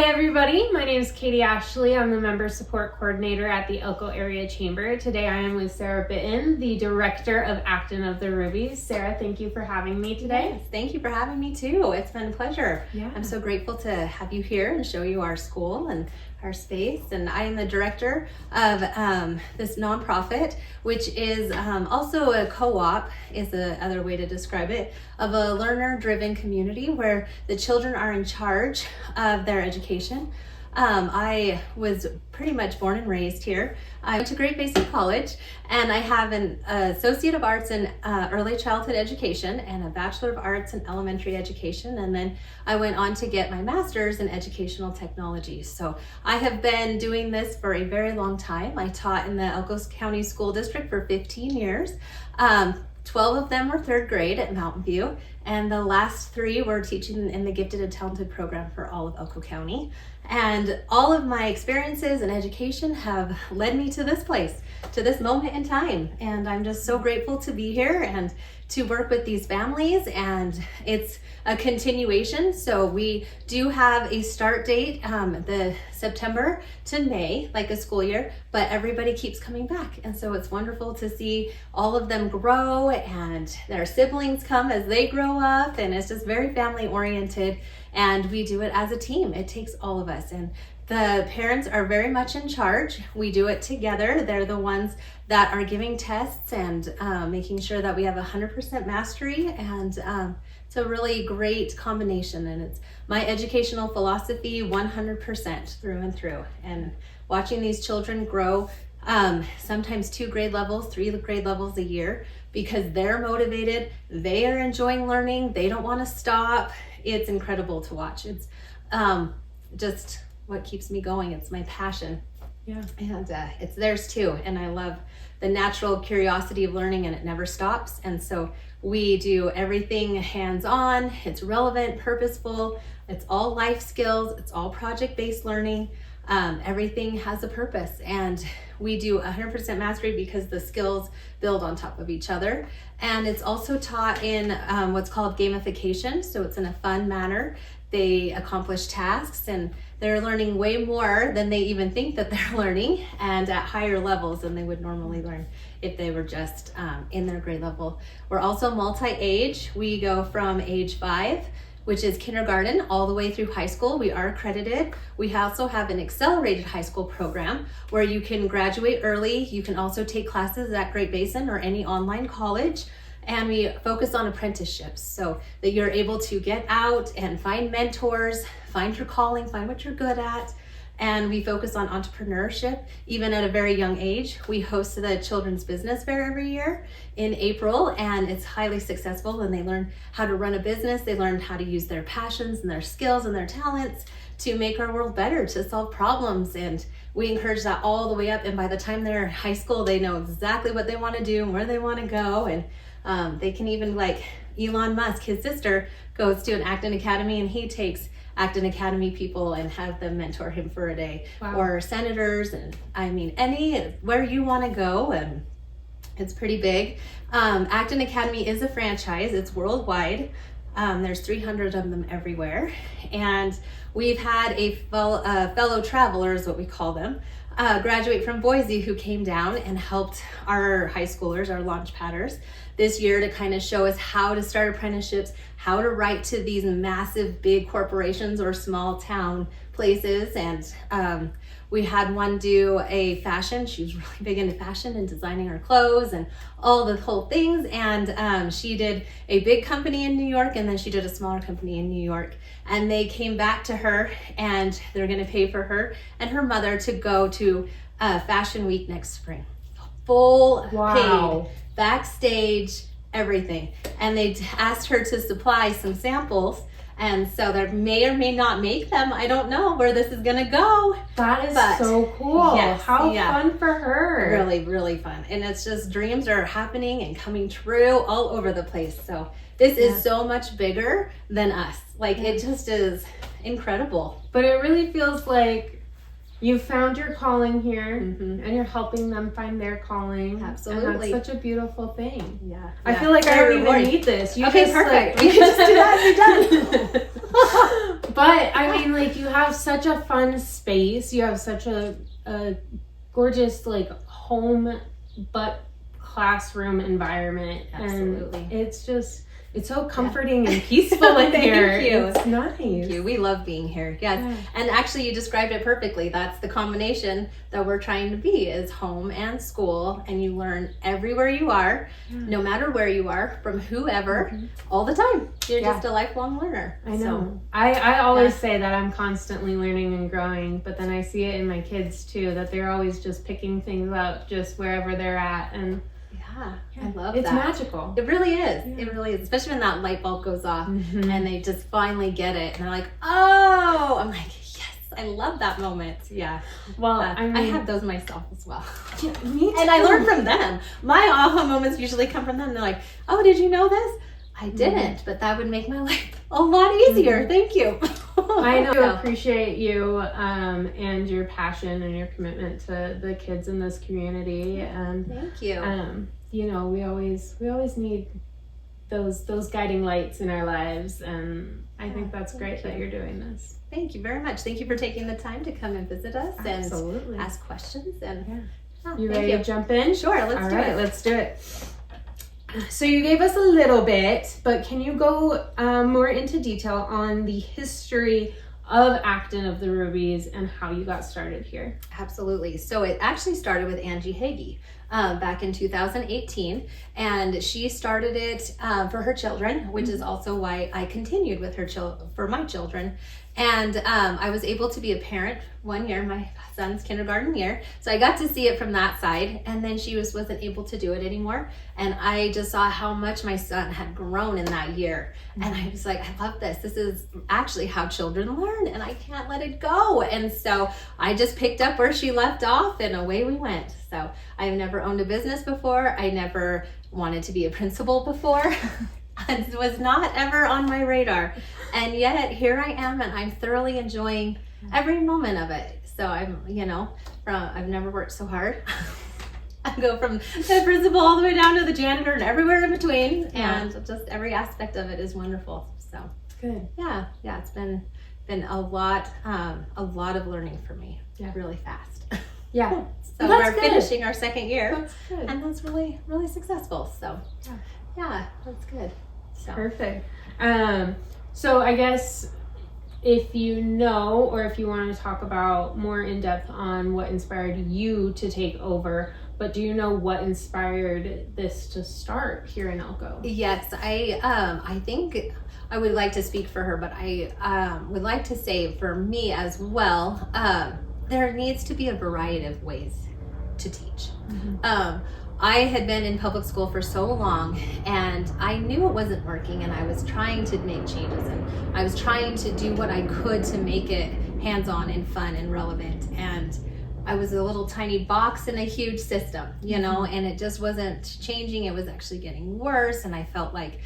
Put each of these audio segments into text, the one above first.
everybody. My name is Katie Ashley. I'm the Member Support Coordinator at the Elko Area Chamber. Today I am with Sarah Bitton, the Director of Acton of the Rubies. Sarah, thank you for having me today. Yes, thank you for having me too. It's been a pleasure. Yeah. I'm so grateful to have you here and show you our school and our space. And I am the director of this nonprofit, which is also a co-op, is the other way to describe it, of a learner-driven community where the children are in charge of their education. I was pretty much born and raised here. I went to Great Basin College, and I have an Associate of Arts in Early Childhood Education and a Bachelor of Arts in Elementary Education, and then I went on to get my Master's in Educational Technology. So I have been doing this for a very long time. I taught in the Elko County School District for 15 years. 12 of them were third grade at Mountain View, and the last 3 were teaching in the Gifted and Talented program for all of Elko County. And all of my experiences in education have led me to this place, to this moment in time. And I'm just so grateful to be here and to work with these families, and it's a continuation. So we do have a start date, the September to May, like a school year, but everybody keeps coming back. And so it's wonderful to see all of them grow and their siblings come as they grow up, and it's just very family oriented, and we do it as a team. It takes all of us, and the parents are very much in charge. We do it together. They're the ones that are giving tests and making sure that we have 100% mastery, and it's a really great combination, and it's my educational philosophy 100% through and through. And watching these children grow, sometimes 2 grade levels, 3 grade levels a year, because they're motivated, they are enjoying learning, they don't want to stop. It's incredible to watch. It's just what keeps me going. It's my passion. Yeah. And it's theirs too. And I love the natural curiosity of learning, and it never stops. And so we do everything hands-on. It's relevant, purposeful. It's all life skills. It's all project-based learning. Everything has a purpose, and we do 100% mastery because the skills build on top of each other. And it's also taught in what's called gamification. So it's in a fun manner. They accomplish tasks, and they're learning way more than they even think that they're learning, and at higher levels than they would normally learn if they were just in their grade level. We're also multi-age. We go from age 5, which is kindergarten, all the way through high school. We are accredited. We also have an accelerated high school program where you can graduate early. You can also take classes at Great Basin or any online college. And we focus on apprenticeships so that you're able to get out and find mentors, find your calling, find what you're good at. And we focus on entrepreneurship, even at a very young age. We host the Children's Business Fair every year in April, and it's highly successful. And they learn how to run a business. They learn how to use their passions and their skills and their talents to make our world better, to solve problems. And we encourage that all the way up. And by the time they're in high school, they know exactly what they want to do and where they want to go. And they can even, like Elon Musk, his sister goes to an Acton Academy, and he takes Acton Academy people and have them mentor him for a day. Wow. Or senators, and I mean, anywhere you want to go, and it's pretty big. Acton Academy is a franchise. It's worldwide. There's 300 of them everywhere, and we've had a fellow traveler, is what we call them, graduate from Boise, who came down and helped our high schoolers, our launch padders, this year to kind of show us how to start apprenticeships, how to write to these massive big corporations or small town places. And we had one do a fashion. She was really big into fashion and designing her clothes and all the whole things. And she did a big company in New York, and then she did a smaller company in New York. And they came back to her, and they're going to pay for her and her mother to go to Fashion Week next spring. Full paid, backstage, everything. And they asked her to supply some samples, and so they may or may not make them. I don't know where this is gonna go. That is so cool. Yes, how fun for her. Really, really fun. And it's just dreams are happening and coming true all over the place. So this is so much bigger than us. Like, it just is incredible. But it really feels like you found your calling here, and you're helping them find their calling. Absolutely. And that's such a beautiful thing. Yeah. I feel like I don't even need this. Okay, perfect. We can just do that and be done. But I mean, like you have such a fun space. You have such a gorgeous like home but classroom environment. Absolutely. And it's so comforting and peaceful in here. Thank you. It's nice. Thank you. We love being here. Yes. Yeah. And actually you described it perfectly. That's the combination that we're trying to be, is home and school, and you learn everywhere you are, no matter where you are, from whoever, all the time. You're just a lifelong learner. I know. So, I always say that I'm constantly learning and growing, but then I see it in my kids too, that they're always just picking things up just wherever they're at. And I love it's that. magical. It really is. Yeah. It really is. Especially when that light bulb goes off Mhm. and they just finally get it. And they're like, oh, I'm like, yes, I love that moment. Yeah. Well, I have those myself as well. Yeah, me too. And I learn from them. My aha moments usually come from them. They're like, oh, did you know this? I didn't, but that would make my life a lot easier. Thank you. I know. I appreciate you and your passion and your commitment to the kids in this community. And thank you. you know, we always need those guiding lights in our lives, and I think that's great that you're doing this. Thank you very much. Thank you for taking the time to come and visit us Absolutely. and ask questions. And You ready to jump in? Sure, let's do it. Let's do it. So you gave us a little bit, but can you go more into detail on the history of Acton of the Rubies and how you got started here? Absolutely. So it actually started with Angie Hagee back in 2018, and she started it for her children, which is also why I continued with her for my children. And I was able to be a parent 1 year, my son's kindergarten year. So I got to see it from that side, and then she wasn't able to do it anymore. And I just saw how much my son had grown in that year. And I was like, I love this. This is actually how children learn, and I can't let it go. And so I just picked up where she left off, and away we went. So I've never owned a business before. I never wanted to be a principal before. It was not ever on my radar. And yet here I am, and I'm thoroughly enjoying every moment of it. So I'm, I've never worked so hard. I go from the principal all the way down to the janitor and everywhere in between, and just every aspect of it is wonderful. So good. Yeah, it's been a lot of learning for me. Yeah. Really fast. Yeah. So Well, we're that's good. finishing our second year, That's good. and that's really, really successful. So yeah, that's good. So. Perfect. So I guess if you know, or if you want to talk about more in depth on what inspired you to take over, but do you know what inspired this to start here in Elko? Yes, I think I would like to speak for her, but I would like to say for me as well, there needs to be a variety of ways to teach. I had been in public school for so long, and I knew it wasn't working, and I was trying to make changes, and I was trying to do what I could to make it hands-on and fun and relevant. And I was a little tiny box in a huge system, and it just wasn't changing. It was actually getting worse, and I felt like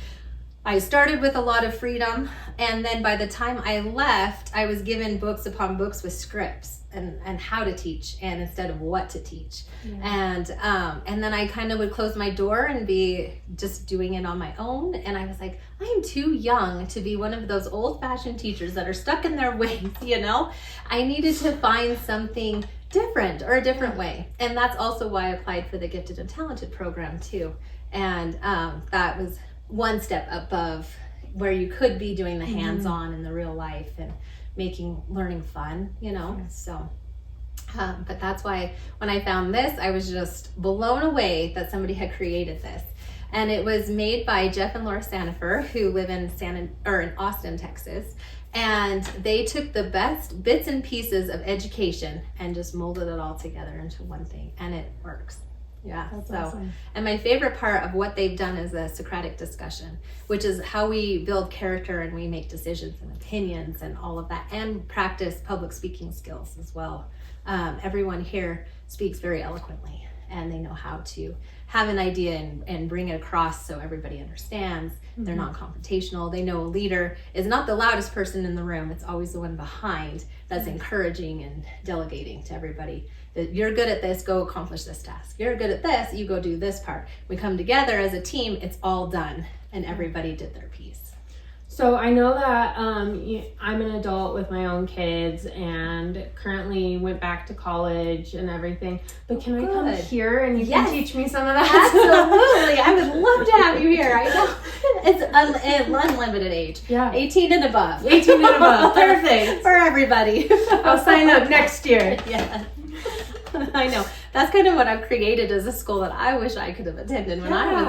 I started with a lot of freedom, and then by the time I left, I was given books upon books with scripts and how to teach, and instead of what to teach. And then I kind of would close my door and be just doing it on my own. And I was like, I am too young to be one of those old-fashioned teachers that are stuck in their ways, I needed to find something different, or a different way. And that's also why I applied for the Gifted and Talented program too. And that was one step above where you could be doing the hands-on and the real life and making learning fun, so but that's why when I found this, I was just blown away that somebody had created this. And it was made by Jeff and Laura Sanifer, who live in Austin, Texas. And they took the best bits and pieces of education and just molded it all together into one thing, and it works. Yeah, That's so awesome. And my favorite part of what they've done is the Socratic discussion, which is how we build character and we make decisions and opinions and all of that, and practice public speaking skills as well. Everyone here speaks very eloquently, and they know how to have an idea and bring it across so everybody understands. They're not confrontational. They know a leader is not the loudest person in the room. It's always the one behind that's encouraging and delegating to everybody. That you're good at this, go accomplish this task. You're good at this, you go do this part. We come together as a team, it's all done, and everybody did their piece. So I know that I'm an adult with my own kids and currently went back to college and everything. But can I come here and you can teach me some of that? Absolutely. I would love to have you here. I know. It's unlimited age. Yeah. 18 and above. 18 and above. Perfect. For everybody. I'll sign up next year. Yeah. I know. That's kind of what I've created as a school that I wish I could have attended when I was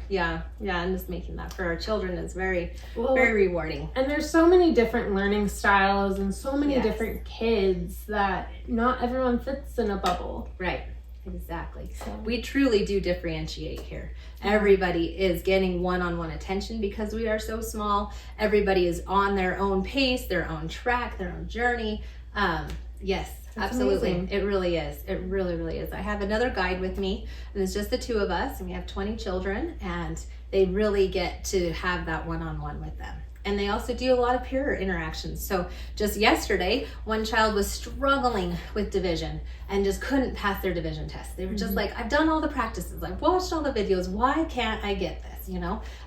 young. Yeah. And just making that for our children is very rewarding. And there's so many different learning styles and so many different kids that not everyone fits in a bubble. Right. Exactly. So we truly do differentiate here. Everybody is getting one-on-one attention because we are so small. Everybody is on their own pace, their own track, their own journey. Yes. That's absolutely. amazing. It really is. It really, really is. I have another guide with me, and it's just the two of us, and we have 20 children, and they really get to have that one-on-one with them. And they also do a lot of peer interactions. So just yesterday, one child was struggling with division and just couldn't pass their division test. They were just like, I've done all the practices. I've watched all the videos. Why can't I get this,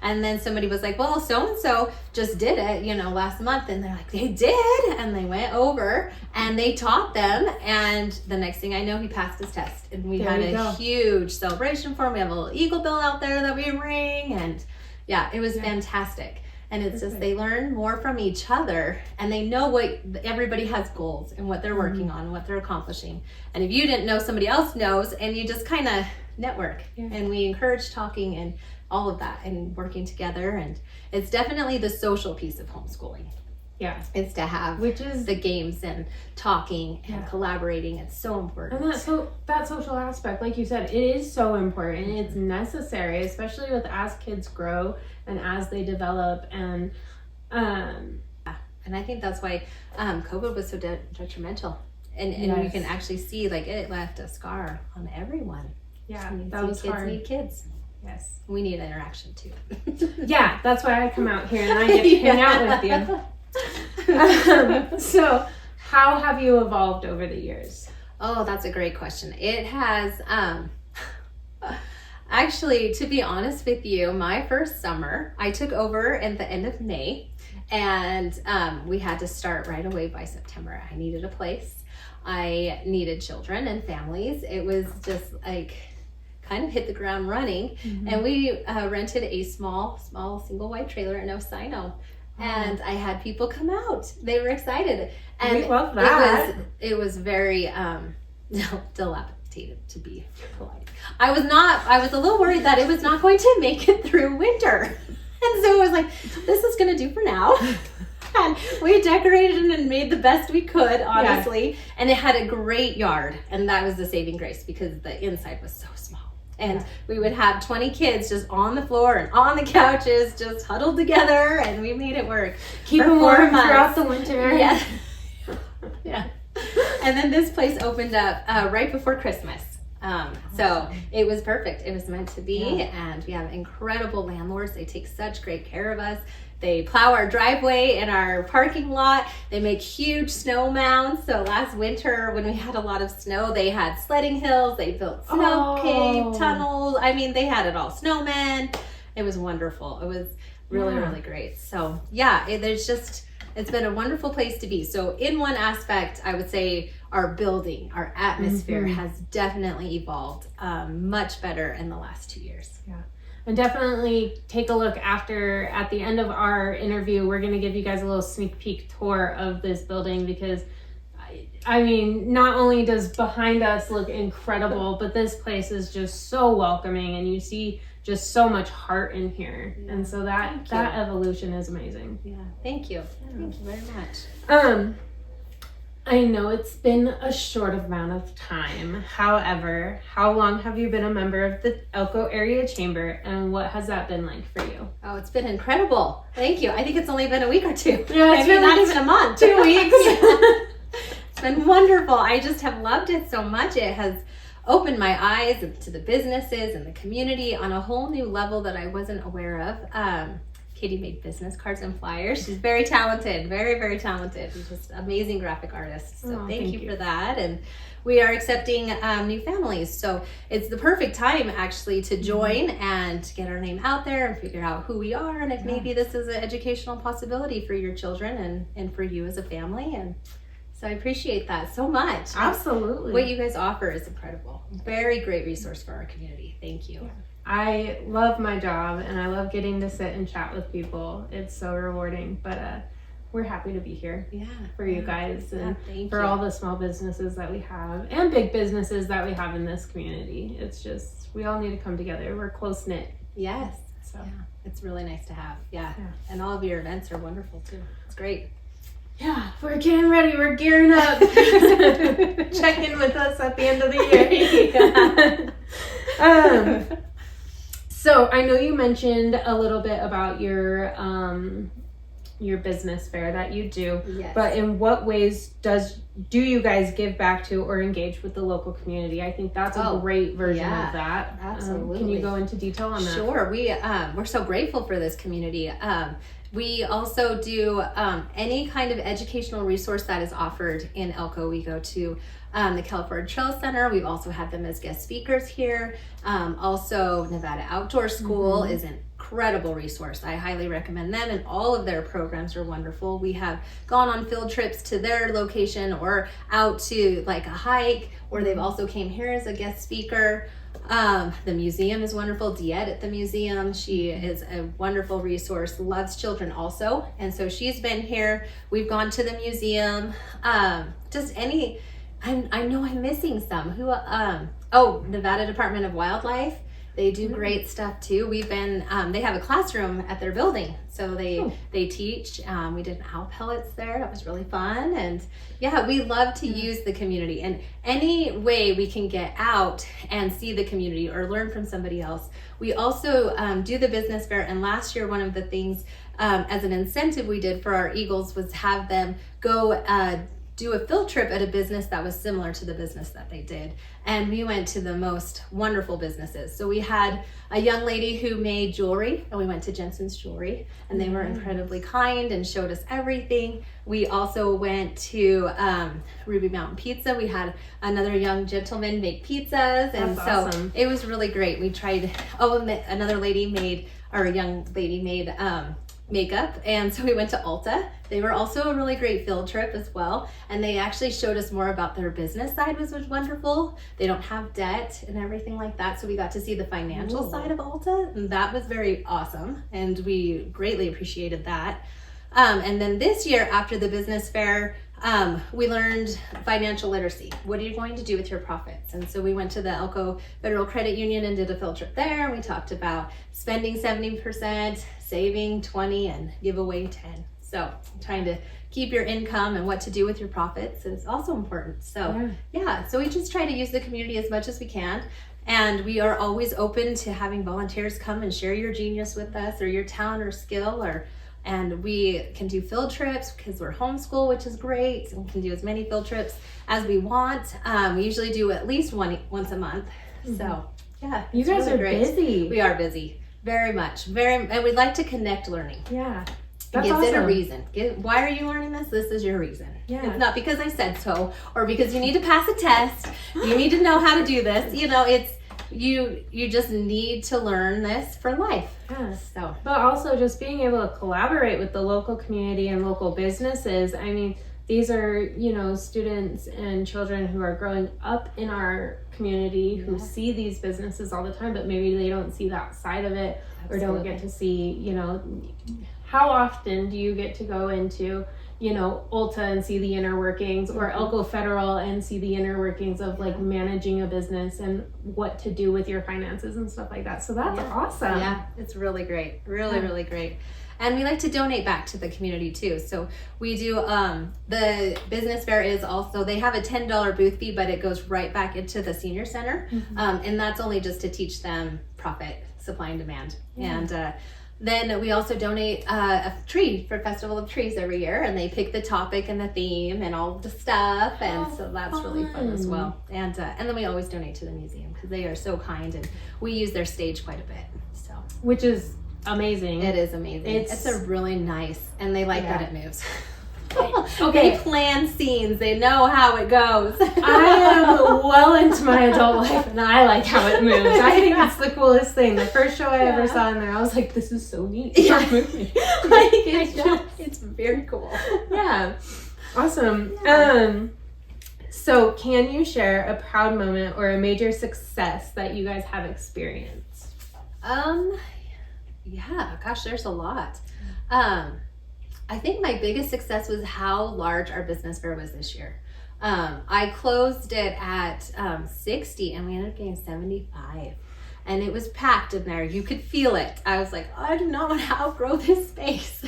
And then somebody was like, well, so-and-so just did it, last month. And they're like, they did. And they went over and they taught them. And the next thing I know, he passed his test. And we had a huge celebration for him. We have a little eagle bill out there that we ring. And yeah, it was fantastic. And it's just they learn more from each other, and they know what everybody has goals and what they're working on, what they're accomplishing. And if you didn't know, somebody else knows, and you just kind of network. And we encourage talking and all of that and working together. And it's definitely the social piece of homeschooling. Yeah. It's to have the games and talking and collaborating. It's so important. And that social aspect, like you said, it is so important. It's necessary, especially as kids grow and as they develop. And I think that's why COVID was so detrimental. And you can actually see it left a scar on everyone. Yeah, that was kids hard. Need kids. Yes. We need interaction too. Yeah, that's why I come out here and I get to hang out with you. So how have you evolved over the years? Oh, that's a great question. It has actually, to be honest with you, my first summer I took over at the end of May, and we had to start right away by September. I needed a place. I needed children and families. It was just kind of hit the ground running. And we rented a small single wide trailer in Osino. And I had people come out. They were excited. And we love that. It was very dilapidated, to be polite. I was a little worried that it was not going to make it through winter. And so it was like, this is going to do for now. And we decorated and made the best we could, honestly. Yeah. And it had a great yard. And that was the saving grace because the inside was so small. And we would have 20 kids just on the floor and on the couches, just huddled together, and we made it work. Keep them warm throughout the winter. Yeah. Yeah. And then this place opened up right before Christmas. So it was perfect. It was meant to be. And we have incredible landlords. They take such great care of us. They plow our driveway and our parking lot. They make huge snow mounds. So last winter when we had a lot of snow, they had sledding hills. They built snow cave tunnels. I mean, they had it all. Snowmen. It was wonderful. It was really, really great. So it's been a wonderful place to be. So in one aspect, I would say our building, our atmosphere has definitely evolved much better in the last 2 years. Yeah. And definitely take a look at the end of our interview. We're going to give you guys a little sneak peek tour of this building because, I mean, not only does behind us look incredible, but this place is just so welcoming and you see just so much heart in here. Yeah. And so that evolution is amazing. Yeah, thank you. Yeah. Thank you very much. I know it's been a short amount of time. However, how long have you been a member of the Elko Area Chamber and what has that been like for you? Oh, it's been incredible. Thank you. I think it's only been a week or two. Yeah, it's been not even a month. 2 weeks. It's been wonderful. I just have loved it so much. It has opened my eyes to the businesses and the community on a whole new level that I wasn't aware of. Katie made business cards and flyers. She's very talented, very, very talented. She's just amazing graphic artist. So thank you for that. And we are accepting new families. So it's the perfect time actually to join and get our name out there and figure out who we are. And if maybe this is an educational possibility for your children and for you as a family. And so I appreciate that so much. Absolutely. What you guys offer is incredible. Very great resource for our community. Thank you. I love my job and I love getting to sit and chat with people. It's so rewarding, but we're happy to be here for you guys and for all the small businesses that we have and big businesses that we have in this community. It's just, we all need to come together. We're close knit. Yes. So it's really nice to have. Yeah. And all of your events are wonderful too. It's great. Yeah, we're getting ready. We're gearing up. Check in with us at the end of the year. So I know you mentioned a little bit about your business fair that you do, but in what ways do you guys give back to or engage with the local community? I think that's a great version of that. Absolutely. Can you go into detail on that? Sure. We're so grateful for this community. We also do any kind of educational resource that is offered in Elko. We go to the California Trail Center. We've also had them as guest speakers here. Also, Nevada Outdoor School is an incredible resource. I highly recommend them, and all of their programs are wonderful. We have gone on field trips to their location or out to like a hike, or they've also came here as a guest speaker. The museum is wonderful. Diet at the museum, she is a wonderful resource, loves children also, and so she's been here. We've gone to the museum. I know I'm missing some. Nevada Department of Wildlife. They do great stuff too. We've been, they have a classroom at their building. So they teach. We did owl pellets there. That was really fun. And we love to use the community. And any way we can get out and see the community or learn from somebody else. We also do the business fair. And last year, one of the things as an incentive we did for our Eagles was have them go do a field trip at a business that was similar to the business that they did. And we went to the most wonderful businesses. So we had a young lady who made jewelry, and we went to Jensen's Jewelry, and they were incredibly kind and showed us everything. We also went to Ruby Mountain Pizza. We had another young gentleman make pizzas, and That's so awesome. It was really great. We tried, and another lady made, or a young lady made makeup, and so we went to Ulta. They were also a really great field trip as well, and they actually showed us more about their business side, which was wonderful. They don't have debt and everything like that, so we got to see the financial side of Ulta, and that was very awesome, and we greatly appreciated that. And then this year, after the business fair, we learned financial literacy. What are you going to do with your profits? And so we went to the Elko Federal Credit Union and did a field trip there. We talked about spending 70%, saving 20, and give away 10. So trying to keep your income and what to do with your profits is also important. So so we just try to use the community as much as we can. And we are always open to having volunteers come and share your genius with us or your talent or skill, and we can do field trips because we're homeschool, which is great. And we can do as many field trips as we want. We usually do at least once a month. So you guys really are great. busy. We are busy, very much, and we like to connect learning. Yeah, That's gives awesome. It a reason. Why are you learning this? This is your reason. Yeah. It's not because I said so, or because you need to pass a test. You need to know how to do this. It's you just need to learn this for life. Yes. So, but also just being able to collaborate with the local community and local businesses. I mean, these are, students and children who are growing up in our community who see these businesses all the time, but maybe they don't see that side of it. Absolutely. Or don't get to see, how often do you get to go into, Ulta and see the inner workings, or Elko Federal and see the inner workings of like managing a business and what to do with your finances and stuff like that. So that's awesome. Yeah, it's really great. Really great. And we like to donate back to the community too. So we do, the business fair is also, they have a $10 booth fee, but it goes right back into the senior center. And that's only just to teach them profit, supply and demand. And then we also donate a tree for Festival of Trees every year, and they pick the topic and the theme and all the stuff, and so that's really fun as well. And then we always donate to the museum because they are so kind, and we use their stage quite a bit. So which is amazing. It is amazing. It's a really nice, and they like that it moves. Okay. They plan scenes. They know how it goes. I am well into my adult life, and I like how it moves. I think it's the coolest thing. The first show I ever saw in there, I was like, this is so neat. Yeah. Moving. It's very cool. Yeah. Awesome. So can you share a proud moment or a major success that you guys have experienced? Yeah, gosh, there's a lot. I think my biggest success was how large our business fair was this year. I closed it at 60 and we ended up getting 75. And it was packed in there. You could feel it. I was like, I do not want to outgrow this space.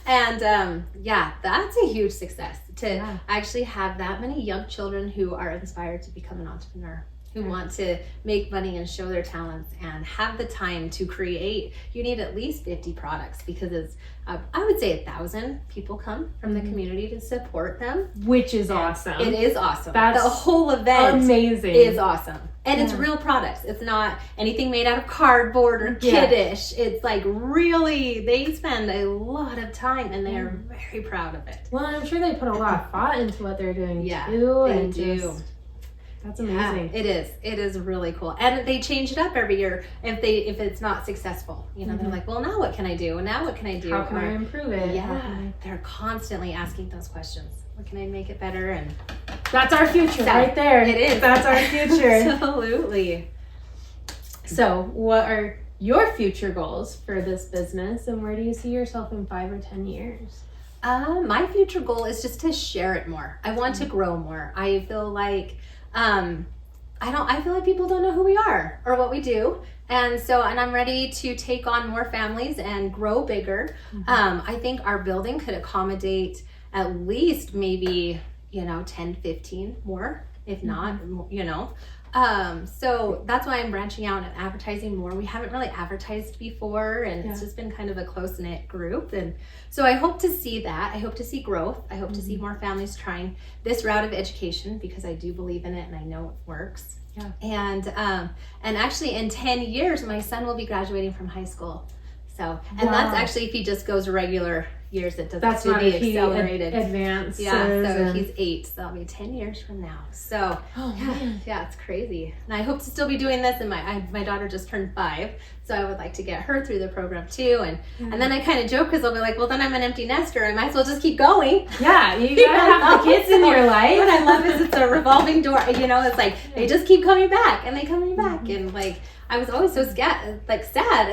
And yeah, that's a huge success to actually have that many young children who are inspired to become an entrepreneur, who want to make money and show their talents and have the time to create. You need at least 50 products because it's, I would say 1,000 people come from the community to support them. Which is awesome. It is awesome. That's the whole event amazing. Is awesome. And it's real products. It's not anything made out of cardboard or kiddish. It's like really, they spend a lot of time and they are very proud of it. Well, I'm sure they put a lot of thought into what they're doing too. They do. That's amazing. Yeah, it is. It is really cool. And they change it up every year if it's not successful. You know, they're like, well, now what can I do? And now what can I do? How can I improve it? Yeah. They're constantly asking those questions. What can I make it better? And that's our future right there. It is. That's our future. Absolutely. So what are your future goals for this business and where do you see yourself in 5 or 10 years? My future goal is just to share it more. I want to grow more. I feel like I feel like people don't know who we are or what we do. And I'm ready to take on more families and grow bigger. I think our building could accommodate at least maybe, 10, 15 more, if not, so that's why I'm branching out and advertising more. We haven't really advertised before and it's just been kind of a close-knit group. And so I hope to see that. I hope to see growth. I hope to see more families trying this route of education because I do believe in it and I know it works. Yeah. And actually in 10 years, my son will be graduating from high school. So, and that's actually if he just goes regular years, it doesn't that's do not the if he accelerated. Advanced. Yeah, so he's 8, so that'll be 10 years from now. So yeah, it's crazy. And I hope to still be doing this. And my daughter just turned 5, so I would like to get her through the program too. And then I kind of joke because I'll be like, well, then I'm an empty nester. I might as well just keep going. Yeah, you gotta have the kids in your life. What I love is it's a revolving door. It's like they just keep coming back and they coming back and like. I was always so sad at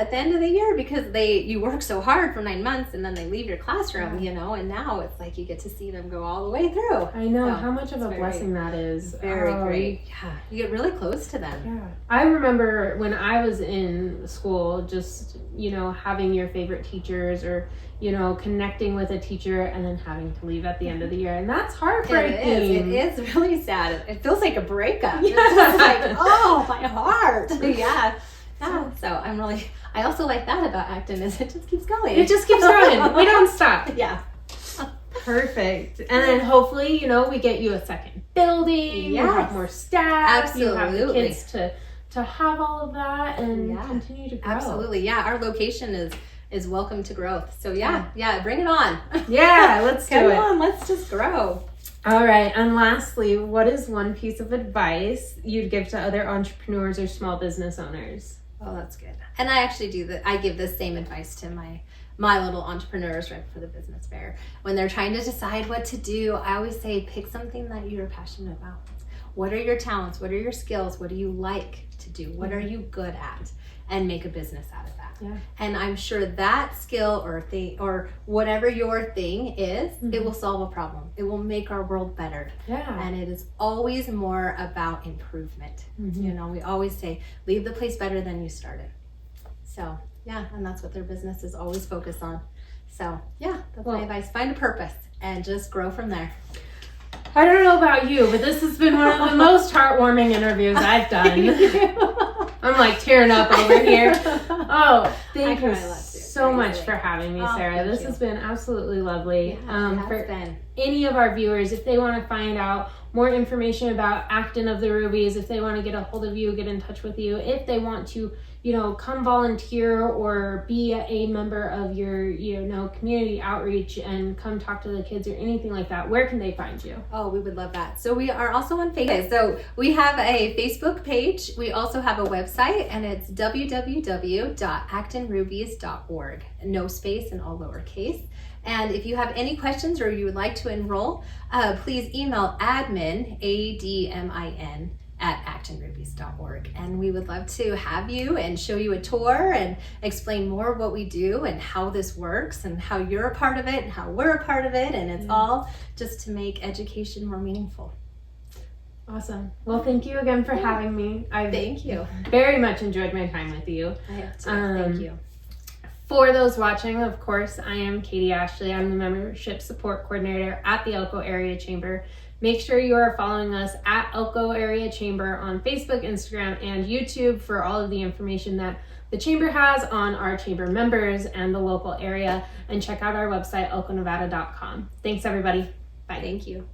the end of the year because you work so hard for 9 months and then they leave your classroom, and now it's like you get to see them go all the way through. I know how much of a blessing that is. Very great. Yeah, you get really close to them. Yeah, I remember when I was in school, just having your favorite teachers or connecting with a teacher and then having to leave at the end of the year, and that's heartbreaking. It is really sad. It feels like a breakup. Yeah. It's just like, oh, my heart. Yeah. So I also like that about Acton is it just keeps going. It just keeps going. We don't stop. Yeah. Perfect. And then hopefully, we get you a second building. You have more staff. Absolutely. You have the kids to have all of that and continue to grow. Absolutely. Yeah. Our location is welcome to growth. So yeah, bring it on. Yeah, let's do it. Come on, let's just grow. All right, and lastly, what is one piece of advice you'd give to other entrepreneurs or small business owners? Oh, that's good. And I actually do that. I give the same advice to my little entrepreneurs right before the business fair. When they're trying to decide what to do, I always say pick something that you're passionate about. What are your talents? What are your skills? What do you like to do? What are you good at? And make a business out of that. Yeah. And I'm sure that skill or thing or whatever your thing is, it will solve a problem. It will make our world better. Yeah. And it is always more about improvement. We always say, leave the place better than you started. So yeah, and that's what their business is always focused on. So yeah, that's my advice. Find a purpose and just grow from there. I don't know about you, but this has been one of the most heartwarming interviews I've done. I'm like tearing up over here. Oh, thank you so much for having me, Sarah. This has been absolutely lovely. Yeah, for any of our viewers, if they want to find out more information about Acton of the Rubies, if they want to get a hold of you, get in touch with you, if they want to, come volunteer or be a member of your, community outreach and come talk to the kids or anything like that, where can they find you? Oh, we would love that. So we are also on Facebook. So we have a Facebook page. We also have a website, and it's www.actonrubies.org. No space and all lowercase. And if you have any questions or you would like to enroll, please email admin, ADMIN, at actonrubies.org. And we would love to have you and show you a tour and explain more what we do and how this works and how you're a part of it and how we're a part of it. And it's all just to make education more meaningful. Awesome. Well, thank you again for having me. Thank you. Very much enjoyed my time with you. I have too. Thank you. For those watching, of course, I am Katie Ashley. I'm the Membership Support Coordinator at the Elko Area Chamber. Make sure you are following us at Elko Area Chamber on Facebook, Instagram, and YouTube for all of the information that the Chamber has on our Chamber members and the local area. And check out our website, elkonevada.com. Thanks, everybody. Bye. Thank you.